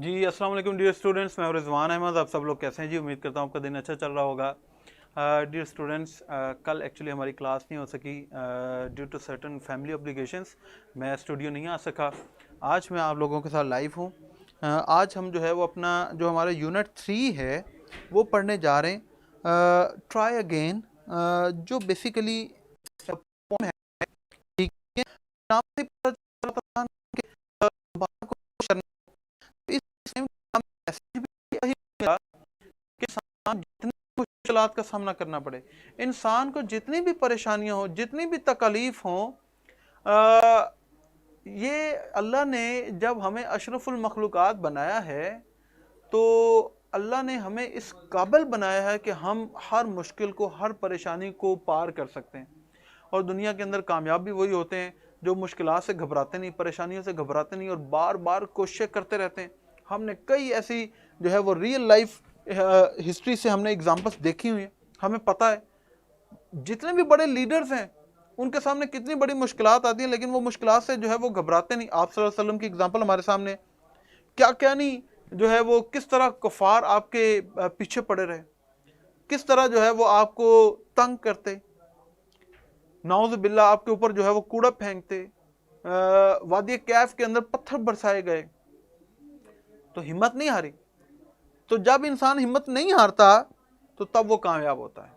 जी अस्सलाम वालेकुम dear students, मैं रिजवान अहमद। आप सब लोग कैसे हैं जी? उम्मीद करता हूँ आपका दिन अच्छा चल रहा होगा। डियर स्टूडेंट्स, कल एक्चुअली हमारी क्लास नहीं हो सकी due to certain family obligations. मैं स्टूडियो नहीं आ सका। आज मैं आप लोगों के साथ लाइव हूँ। आज हम जो है वो अपना जो हमारा यूनिट 3 है वो पढ़ने जा रहे हैं, ट्राई अगेन, जो बेसिकली है, ठीक है, नाम से पता चलता है कि दोबारा कोशिश करना। इस मैसेज भी यही मिला कि इंसान जितनी मुश्किलात का सामना करना पड़े, इंसान को जितनी भी परेशानियां हो, जितनी भी तकलीफ हो, ये अल्लाह ने जब हमें अशरफुल मखलूकात बनाया है तो अल्लाह ने हमें इस काबिल बनाया है कि हम हर मुश्किल को, हर परेशानी को पार कर सकते हैं। और दुनिया के अंदर कामयाब भी वही होते हैं जो मुश्किलात से घबराते नहीं, परेशानियों से घबराते नहीं और बार बार कोशिशें करते रहते हैं। हमने कई ऐसी जो है वो रियल लाइफ हिस्ट्री से हमने एग्जांपल्स देखी हुई हैं। हमें पता है जितने भी बड़े लीडर्स हैं उनके सामने कितनी बड़ी मुश्किलात आती हैं, लेकिन वो मुश्किलात से जो है वो घबराते नहीं। आप सल्लल्लाहु अलैहि वसल्लम की एग्जांपल हमारे सामने, क्या क्या नहीं जो है वो किस तरह कुफार आपके पीछे पड़े रहे, किस तरह जो है वो आपको तंग करते, नाउज़ बिल्ला आपके ऊपर जो है वो कूड़ा फेंकते, वादी कैफ के अंदर पत्थर बरसाए गए, तो हिम्मत नहीं हारी। तो जब इंसान हिम्मत नहीं हारता तो तब वो कामयाब होता है।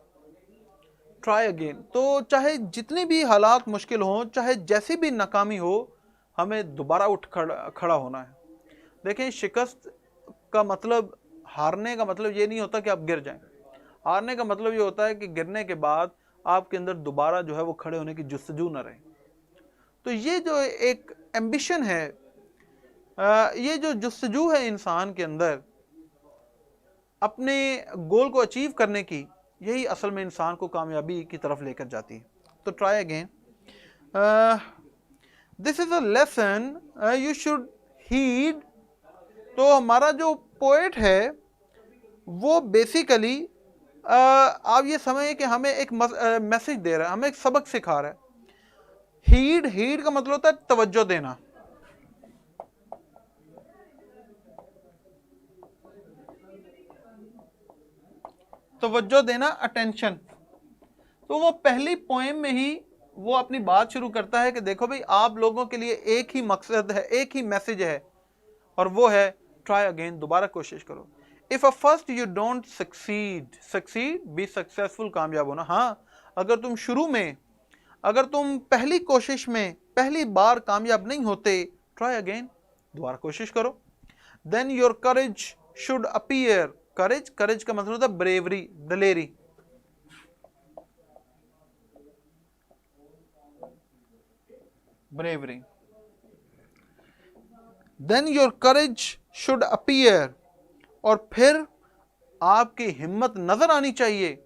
Try again. तो चाहे जितनी भी हालात मुश्किल हों, चाहे जैसी भी नाकामी हो, हमें दोबारा उठ खड़ा होना है। देखें, शिकस्त का मतलब, हारने का मतलब ये नहीं होता कि आप गिर जाएं। हारने का मतलब ये होता है कि गिरने के बाद आपके अंदर दोबारा जो है वो खड़े होने की जुस्तजू न रहे। तो ये जो एक एम्बिशन है, ये जो जुस्तजू है इंसान के अंदर अपने गोल को अचीव करने की, यही असल में इंसान को कामयाबी की तरफ लेकर जाती है। तो try again, this is a lesson you should heed. तो हमारा जो पोएट है वो बेसिकली आप ये समझिए कि हमें एक मैसेज दे रहा है, हमें एक सबक सिखा रहा है। हीड, हीड का मतलब होता है तवज्जो देना। तवज्जो देना, अटेंशन। तो वो पहली पोएम में ही वो अपनी बात शुरू करता है कि देखो भाई, आप लोगों के लिए एक ही मकसद है, एक ही मैसेज है, और वो है ट्राई अगेन, दोबारा कोशिश करो। If a first you don't succeed be successful, कामयाब होना। हाँ, अगर तुम शुरू में, अगर तुम पहली कोशिश में पहली बार कामयाब नहीं होते, ट्राई अगेन, दोबारा कोशिश करो। Then your courage should appear. Courage, courage का मतलब होता है ब्रेवरी, दलेरी। Bravery. Then your courage should appear, और फिर आपकी हिम्मत नजर आनी चाहिए।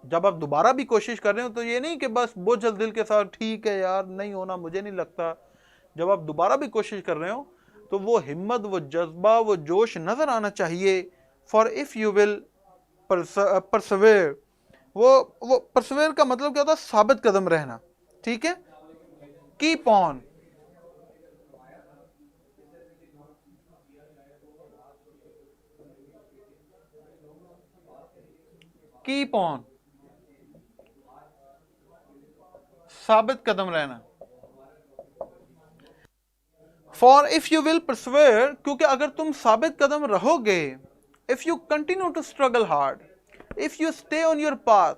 जब आप दोबारा भी कोशिश कर रहे हो तो ये नहीं कि बस बोझल दिल के साथ ठीक है यार, नहीं होना, मुझे नहीं लगता। जब आप दोबारा भी कोशिश कर रहे हो तो वो हिम्मत, वो जज्बा, वो जोश नजर आना चाहिए। फॉर इफ यू विल परसवेयर, वो परसवेयर का मतलब क्या होता है? साबित कदम रहना, ठीक है। कीप ऑन, कीप ऑन, साबित कदम रहना। For if you will persevere, क्योंकि अगर तुम साबित कदम रहोगे, if you continue to struggle hard, if you stay on your path,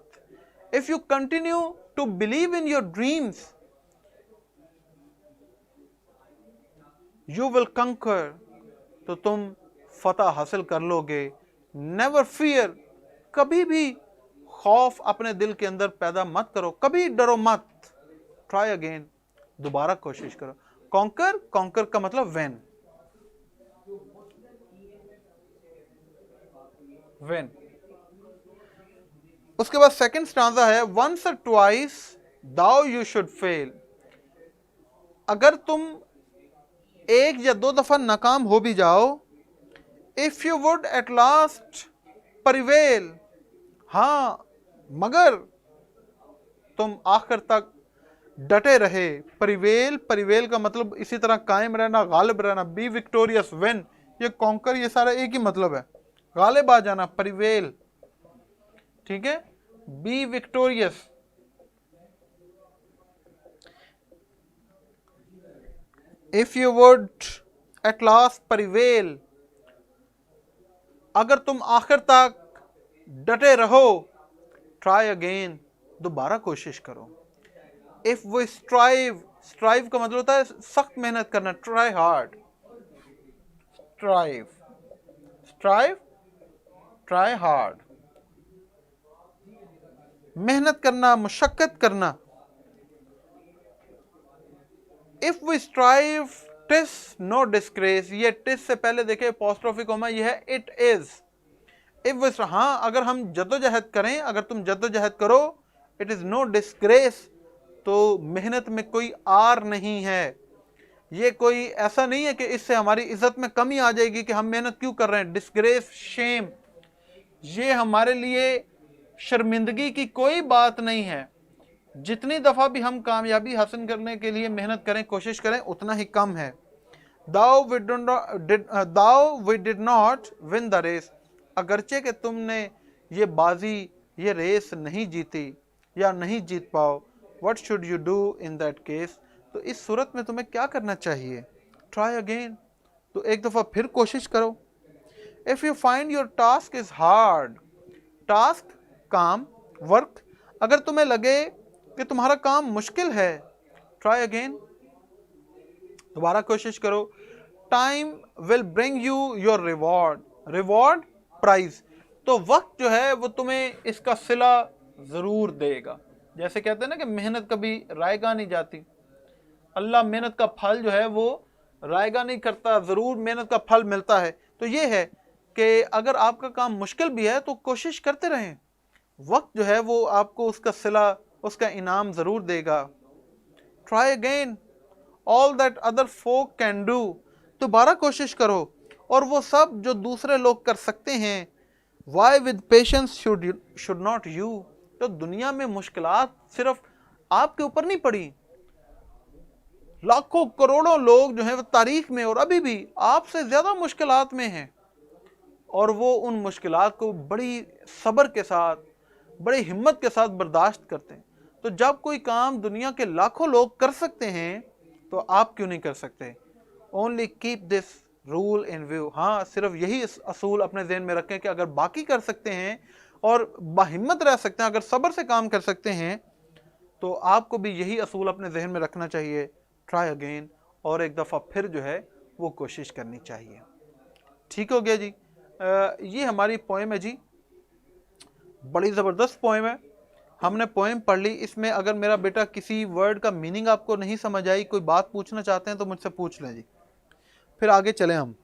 if you continue to believe in your dreams, you will conquer, तो तुम फतह हासिल कर लोगे। नेवर फियर, कभी भी खौफ अपने दिल के अंदर पैदा मत करो, कभी डरो मत। ट्राई अगेन, दोबारा कोशिश करो। कॉन्कर, कॉन्कर का मतलब वेन, वेन। उसके बाद सेकंड स्टांजा है, वंस और twice though you should fail. अगर तुम एक या दो दफा नाकाम हो भी जाओ, if you would at last prevail, हाँ, मगर तुम आखिर तक डटे रहे। परिवेल, परिवेल का मतलब इसी तरह कायम रहना, गालिब रहना। बी विक्टोरियस, विन, ये कॉन्कर, ये सारा एक ही मतलब है, गालिब आ जाना, प्रिवेल, ठीक है, B victorious. If you would at last prevail, अगर तुम आखिर तक डटे रहो, ट्राई अगेन, दोबारा कोशिश करो। इफ वो स्ट्राइव, स्ट्राइव का मतलब होता है सख्त मेहनत करना, try hard, strive, strive, try hard, मेहनत करना, मुशक्कत करना। If we strive TISS no disgrace, ये टिस से पहले देखे अपोस्ट्रोफी कोमा, ये है इट इज। इफ वी, हाँ अगर हम जद्दोजहद करें, अगर तुम जद्दोजहद करो, इट इज नो डिस्ग्रेस, तो मेहनत में कोई आर नहीं है। ये कोई ऐसा नहीं है कि इससे हमारी इज्जत में कमी आ जाएगी कि हम मेहनत क्यों कर रहे हैं। डिस्ग्रेस, शेम, ये हमारे लिए शर्मिंदगी की कोई बात नहीं है। जितनी दफ़ा भी हम कामयाबी हासिल करने के लिए मेहनत करें, कोशिश करें, उतना ही कम है। Though we did not win the race, अगरचे कि तुमने ये बाजी, ये रेस नहीं जीती या नहीं जीत पाओ। What should you do in that case, तो इस सूरत में तुम्हें क्या करना चाहिए? ट्राई अगेन, तो एक दफ़ा फिर कोशिश करो। If you find your task is hard, task, काम, वर्क, अगर तुम्हें लगे कि तुम्हारा काम मुश्किल है, ट्राई अगेन, दोबारा कोशिश करो। Time will bring you your reward, reward, prize, तो वक्त जो है वो तुम्हें इसका सिला ज़रूर देगा। जैसे कहते हैं ना कि मेहनत कभी रायगा नहीं जाती, अल्लाह मेहनत का फल जो है वो रायगा नहीं करता, ज़रूर मेहनत का फल मिलता है। तो ये है कि अगर आपका काम मुश्किल भी है तो कोशिश करते रहें, वक्त जो है वो आपको उसका सिला, उसका इनाम ज़रूर देगा। Try again, all that other folk can do, दोबारा कोशिश करो और वो सब जो दूसरे लोग कर सकते हैं। Why with patience should not you, तो दुनिया में मुश्किलात सिर्फ आपके ऊपर नहीं पड़ी, लाखों करोड़ों लोग जो हैं वो तारीख में और अभी भी आपसे ज़्यादा मुश्किलात में हैं, और वो उन मुश्किलात को बड़ी सब्र के साथ, बड़ी हिम्मत के साथ बर्दाश्त करते हैं। तो जब कोई काम दुनिया के लाखों लोग कर सकते हैं तो आप क्यों नहीं कर सकते? Only keep this rule in view, हाँ सिर्फ यही असूल अपने जहन में रखें कि अगर बाकी कर सकते हैं और बाहिम्मत रह सकते हैं, अगर सब्र से काम कर सकते हैं, तो आपको भी यही असूल अपने जहन में रखना चाहिए। ट्राई अगेन, और एक दफ़ा फिर जो है वो कोशिश करनी चाहिए। ठीक हो गया जी। ये हमारी पोएम है जी, बड़ी ज़बरदस्त पोएम है। हमने पोएम पढ़ ली, इसमें अगर मेरा बेटा किसी वर्ड का मीनिंग आपको नहीं समझ आई, कोई बात पूछना चाहते हैं तो मुझसे पूछ लें जी, फिर आगे चलें हम।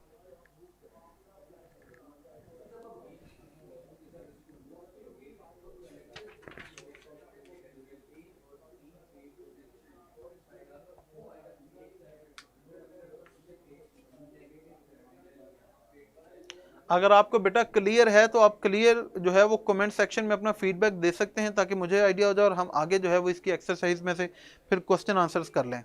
अगर आपको बेटा क्लियर है तो आप क्लियर जो है वो कमेंट सेक्शन में अपना फीडबैक दे सकते हैं, ताकि मुझे आइडिया हो जाए और हम आगे जो है वो इसकी एक्सरसाइज में से फिर क्वेश्चन आंसर्स कर लें।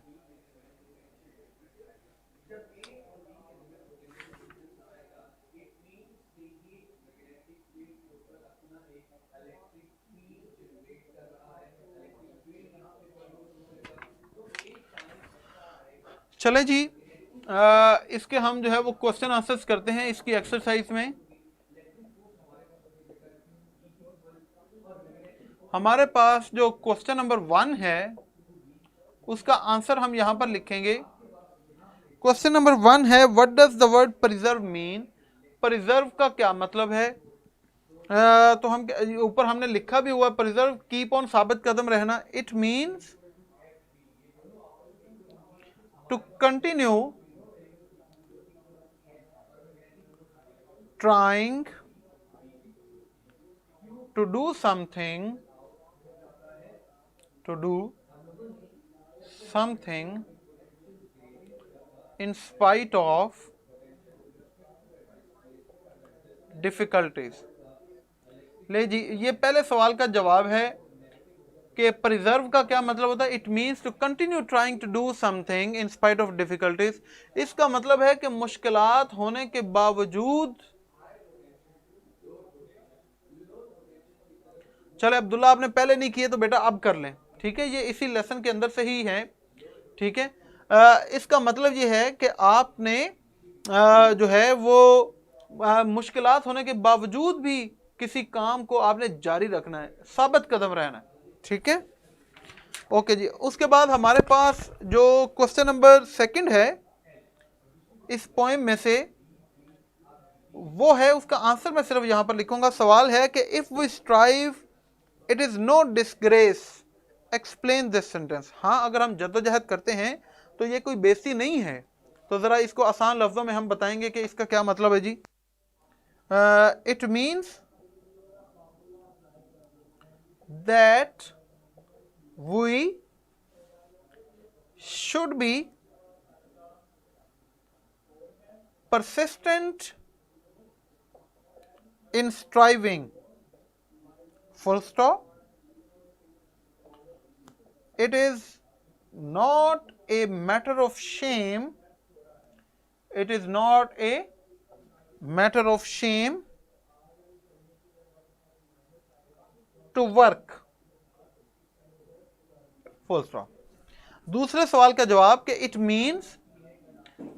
चले जी, इसके हम जो है वो क्वेश्चन आंसर्स करते हैं इसकी एक्सरसाइज में। हमारे पास जो क्वेश्चन नंबर 1 है उसका आंसर हम यहां पर लिखेंगे। क्वेश्चन नंबर 1 है, what does the word preserve mean, preserve का क्या मतलब है? तो हम ऊपर हमने लिखा भी हुआ, प्रिजर्व कीप ऑन, साबित कदम रहना। It means to continue trying to do something, in spite of difficulties। ले जी, ये पहले सवाल का जवाब है कि प्रिजर्व का क्या मतलब होता है? It means to continue trying to do something in spite of difficulties. इसका मतलब है कि मुश्किलात होने के बावजूद। चले अब्दुल्ला, आपने पहले नहीं किए तो बेटा अब कर लें, ठीक है, ये इसी लेसन के अंदर से ही है, ठीक है। इसका मतलब ये है कि आपने जो है वो मुश्किलात होने के बावजूद भी किसी काम को आपने जारी रखना है, साबित कदम रहना है, ठीक है। ओके जी, उसके बाद हमारे पास जो क्वेश्चन नंबर 2 है इस पोएम में से, वो है, उसका आंसर मैं सिर्फ यहां पर लिखूंगा। सवाल है कि if we strive it is no disgrace, explain this sentence. हाँ, अगर हम जद्दोजहद करते हैं तो ये कोई बेइज्जती नहीं है। तो जरा इसको आसान लफ्जों में हम बताएंगे कि इसका क्या मतलब है जी। It means that we should be persistent in striving, full stop. It is not a matter of shame, it is not a matter of shame to work, full stop. दूसरे सवाल का जवाब कि it means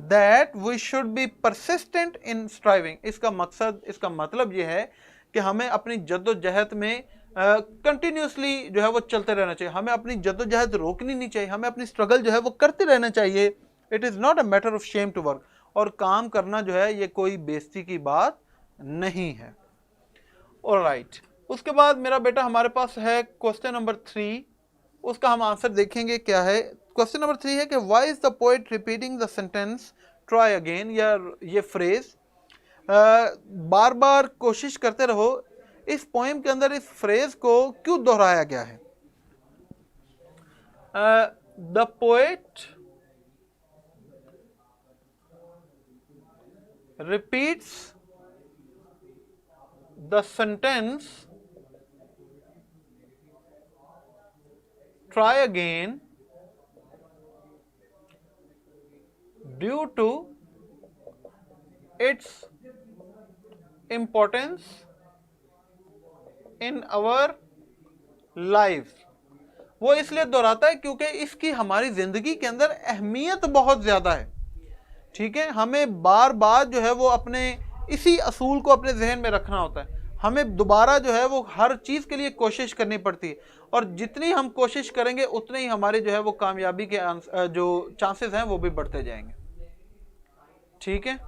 that we should be persistent in striving. इसका मकसद, इसका मतलब यह है कि हमें अपनी जद्दोजहद में कंटिन्यूसली जो है वो चलते रहना चाहिए, हमें अपनी जद्दोजहद रोकनी नहीं चाहिए, हमें अपनी स्ट्रगल जो है वो करते रहना चाहिए। It is not a matter of shame to work, और काम करना जो है ये कोई बेइज्जती की बात नहीं है। ऑलराइट, उसके बाद मेरा बेटा हमारे पास है क्वेश्चन नंबर 3, उसका हम आंसर देखेंगे क्या है। क्वेश्चन नंबर 3 है कि why is the poet repeating the sentence try again, या ये फ्रेज बार बार कोशिश करते रहो, इस पोएम के अंदर इस फ्रेज को क्यों दोहराया गया है? The poet repeats the sentence try again due to its importance in our life। वो इसलिए दोहराता है क्योंकि इसकी हमारी जिंदगी के अंदर अहमियत बहुत ज्यादा है, ठीक है। हमें बार बार जो है वो अपने इसी असूल को अपने जहन में रखना होता है, हमें दोबारा जो है वो हर चीज़ के लिए कोशिश करनी पड़ती है, और जितनी हम कोशिश करेंगे उतने ही हमारे जो है वो कामयाबी के जो चांसेस हैं वो भी बढ़ते जाएंगे, ठीक है।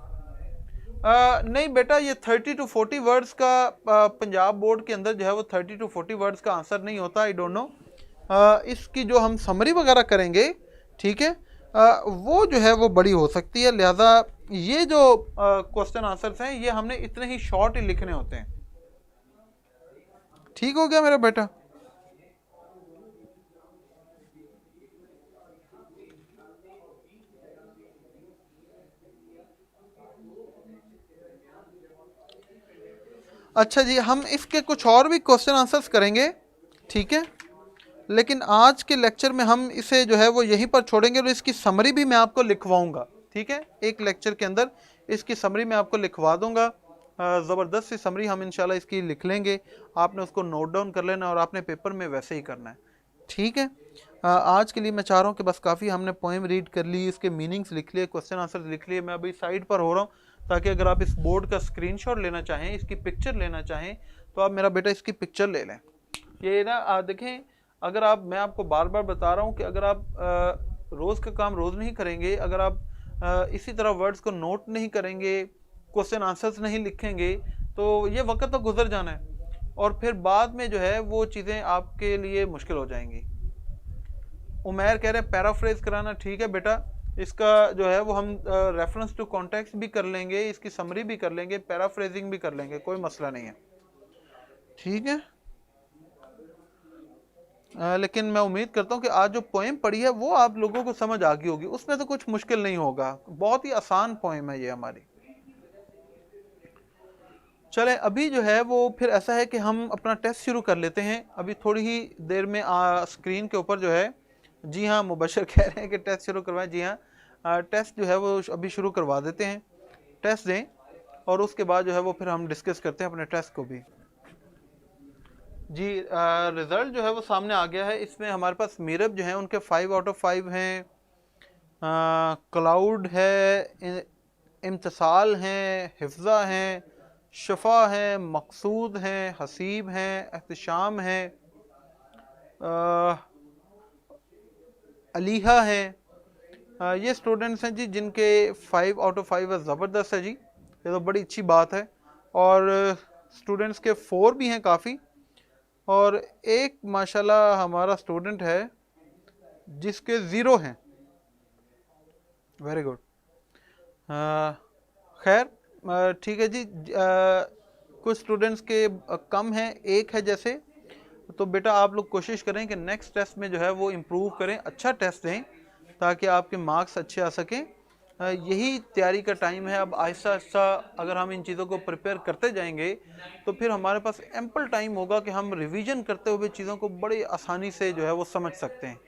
नहीं बेटा, ये 30 to 40 वर्ड्स का पंजाब बोर्ड के अंदर जो है वो 30 to 40 वर्ड्स का आंसर नहीं होता, आई डोंट नो। इसकी जो हम समरी वगैरह करेंगे, ठीक है, वो जो है वो बड़ी हो सकती है, लिहाजा ये जो क्वेश्चन आंसर्स हैं ये हमने इतने ही शॉर्ट ही लिखने होते हैं। ठीक हो गया मेरा बेटा? अच्छा जी, हम इसके कुछ और भी क्वेश्चन आंसर्स करेंगे, ठीक है, लेकिन आज के लेक्चर में हम इसे जो है वो यहीं पर छोड़ेंगे, और इसकी समरी भी मैं आपको लिखवाऊंगा, ठीक है। एक लेक्चर के अंदर इसकी समरी मैं आपको लिखवा दूंगा, ज़बरदस्त सी समरी हम इंशाल्लाह इसकी लिख लेंगे। आपने उसको नोट डाउन कर लेना और आपने पेपर में वैसे ही करना है, ठीक है। आज के लिए मैं चाह रहा हूँ कि बस काफ़ी, हमने पोएम रीड कर ली, इसके मीनिंग्स लिख लिए, क्वेश्चन आंसर लिख लिए। मैं अभी साइड पर हो रहा हूँ, ताकि अगर आप इस बोर्ड का स्क्रीनशॉट लेना चाहें, इसकी पिक्चर लेना चाहें, तो आप मेरा बेटा इसकी पिक्चर ले लें। ये ना देखें, अगर आप, मैं आपको बार बार बता रहा हूँ कि अगर आप रोज़ का काम रोज़ नहीं करेंगे, अगर आप इसी तरह वर्ड्स को नोट नहीं करेंगे, क्वेश्चन आंसर्स नहीं लिखेंगे, तो ये वक्त तो गुजर जाना है, और फिर बाद में जो है वो चीज़ें आपके लिए मुश्किल हो जाएंगी। उमैर कह रहे हैं पैराफ्रेज कराना, ठीक है बेटा, इसका जो है वो हम रेफरेंस टू कॉन्टेक्स्ट भी कर लेंगे, इसकी समरी भी कर लेंगे, पैराफ्रेजिंग भी कर लेंगे, कोई मसला नहीं है, ठीक है। लेकिन मैं उम्मीद करता हूँ कि आज जो पोएम पढ़ी है वो आप लोगों को समझ आ गई होगी, उसमें तो कुछ मुश्किल नहीं होगा, बहुत ही आसान पोएम है ये हमारी। चले अभी जो है वो फिर ऐसा है कि हम अपना टेस्ट शुरू कर लेते हैं। अभी थोड़ी ही देर में स्क्रीन के ऊपर जो है, जी हाँ मुबशर कह रहे हैं कि टेस्ट शुरू करवाएं। जी हाँ, टेस्ट जो है वो अभी शुरू करवा देते हैं, टेस्ट दें और उसके बाद जो है वो फिर हम डिस्कस करते हैं अपने टेस्ट को भी। जी रिज़ल्ट जो है वो सामने आ गया है। इसमें हमारे पास मीरब जो है उनके 5 आउट ऑफ 5 हैं, क्लाउड है, इम्तिसाल हैं, हिफ्ज़ा हैं, शफ़ा हैं, मकसूद हैं, हसीब हैं, एहतशाम हैं, अलीहा हैं। ये स्टूडेंट्स हैं जी जिनके 5 आउट ऑफ 5 ज़बरदस्त है जी, ये तो बड़ी अच्छी बात है। और स्टूडेंट्स के 4 भी हैं काफ़ी, और एक माशाल्लाह हमारा स्टूडेंट है जिसके 0 हैं। Very good. खैर ठीक है जी। कुछ स्टूडेंट्स के कम हैं, एक है जैसे, तो बेटा आप लोग कोशिश करें कि नेक्स्ट टेस्ट में जो है वो इम्प्रूव करें, अच्छा टेस्ट दें ताकि आपके मार्क्स अच्छे आ सकें। यही तैयारी का टाइम है। अब आहिस्ता आहिस्ता अगर हम इन चीज़ों को प्रिपेयर करते जाएंगे तो फिर हमारे पास एम्पल टाइम होगा कि हम रिवीजन करते हुए चीज़ों को बड़ी आसानी से जो है वो समझ सकते हैं।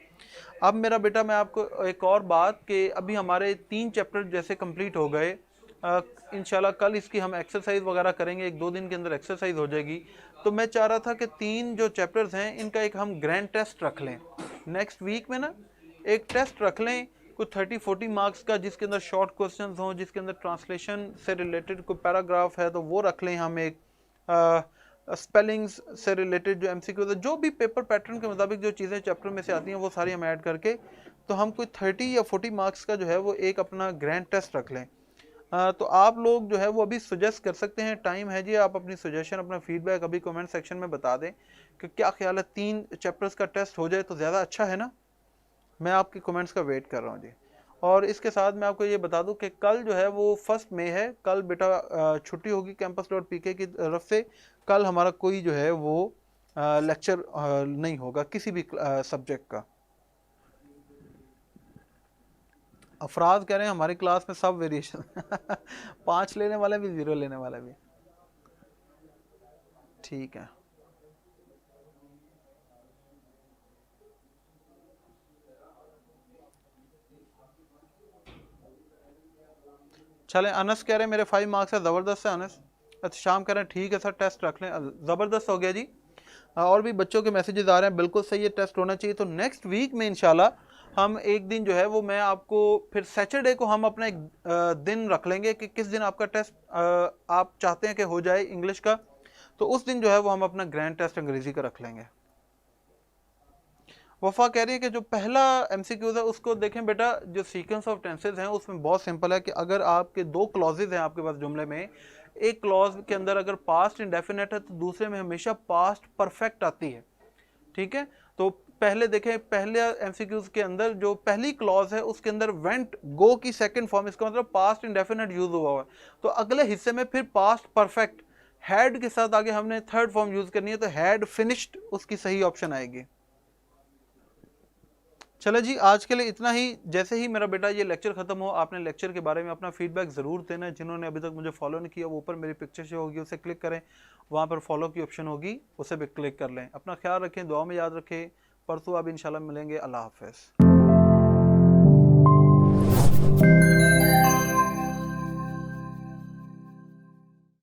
अब मेरा बेटा मैं आपको एक और बात कि अभी हमारे 3 चैप्टर जैसे कंप्लीट हो गए। इंशाल्लाह कल इसकी हम एक्सरसाइज वगैरह करेंगे, 1-2 दिन के अंदर एक्सरसाइज हो जाएगी। तो मैं चाह रहा था कि 3 जो चैप्टर्स हैं इनका एक हम ग्रैंड टेस्ट रख लें नेक्स्ट वीक में ना, एक टेस्ट रख लें कुछ 30-40 मार्क्स का, जिसके अंदर शॉर्ट क्वेश्चन हों, जिसके अंदर ट्रांसलेशन से रिलेटेड कोई पैराग्राफ है तो वो रख लें हम एक, स्पेलिंग्स से रिलेटेड जो एमसीक्यू है, जो भी पेपर पैटर्न के मुताबिक जो चीज़ें चैप्टर में से आती हैं वो सारी हम ऐड करके तो हम कोई 30 या 40 मार्क्स का जो है वो एक अपना ग्रैंड टेस्ट रख लें। तो आप लोग जो है वो अभी सजेस्ट कर सकते हैं, टाइम है जी। आप अपनी सजेशन, अपना फीडबैक अभी कमेंट सेक्शन में बता दें कि क्या ख्याल है 3 चैप्टर्स का टेस्ट हो जाए तो ज़्यादा अच्छा है ना। मैं आपके कमेंट्स का वेट कर रहा हूँ जी। और इसके साथ मैं आपको ये बता दूं कि कल जो है वो 1 मई है, कल बेटा छुट्टी होगी campus.pk की तरफ से। कल हमारा कोई जो है वो लेक्चर नहीं होगा किसी भी सब्जेक्ट का। अफराद कह रहे हैं हमारी क्लास में सब वेरिएशन 5 लेने वाले भी, 0 लेने वाले भी। ठीक है, चलें। अनस कह रहे हैं मेरे 5 मार्क्स है, ज़बरदस्त है अनस। अच्छा शाम कह रहे हैं ठीक है सर टेस्ट रख लें, ज़बरदस्त हो गया जी। और भी बच्चों के मैसेजेस आ रहे हैं, बिल्कुल सही है, टेस्ट होना चाहिए। तो नेक्स्ट वीक में इंशाल्लाह हम एक दिन जो है वो मैं आपको फिर सैटरडे को हम अपना एक दिन रख लेंगे कि किस दिन आपका टेस्ट आप चाहते हैं कि हो जाए इंग्लिश का, तो उस दिन जो है वो हम अपना ग्रैंड टेस्ट अंग्रेजी का रख लेंगे। वफा कह रही है कि जो पहला एमसीक्यूज है उसको देखें बेटा, जो सीक्वेंस ऑफ टेंसेज हैं उसमें बहुत सिंपल है कि अगर आपके 2 क्लॉजेज हैं आपके पास जुमले में, एक क्लॉज के अंदर अगर पास्ट इंडेफिनेट है तो दूसरे में हमेशा पास्ट परफेक्ट आती है। ठीक है, तो पहले देखें, पहले एमसीक्यूज के अंदर जो पहली क्लॉज है उसके अंदर वेंट गो की सेकंड फॉर्म, इसका मतलब पास्ट इंडेफिनेट यूज हुआ हुआ है। तो अगले हिस्से में फिर पास्ट परफेक्ट हैड के साथ आगे हमने थर्ड फॉर्म यूज करनी है, तो हैड फिनिश्ड उसकी सही ऑप्शन आएगी। चलो जी आज के लिए इतना ही। जैसे ही मेरा बेटा ये लेक्चर खत्म हो, आपने लेक्चर के बारे में अपना फीडबैक ज़रूर देना है। जिन्होंने अभी तक मुझे फॉलो नहीं किया वो ऊपर मेरी पिक्चर शो होगी, उसे क्लिक करें, वहाँ पर फॉलो की ऑप्शन होगी, उसे भी क्लिक कर लें। अपना ख्याल रखें, दुआ में याद रखें। परसों अब इंशाल्लाह मिलेंगे। अल्लाह हाफ़िज़।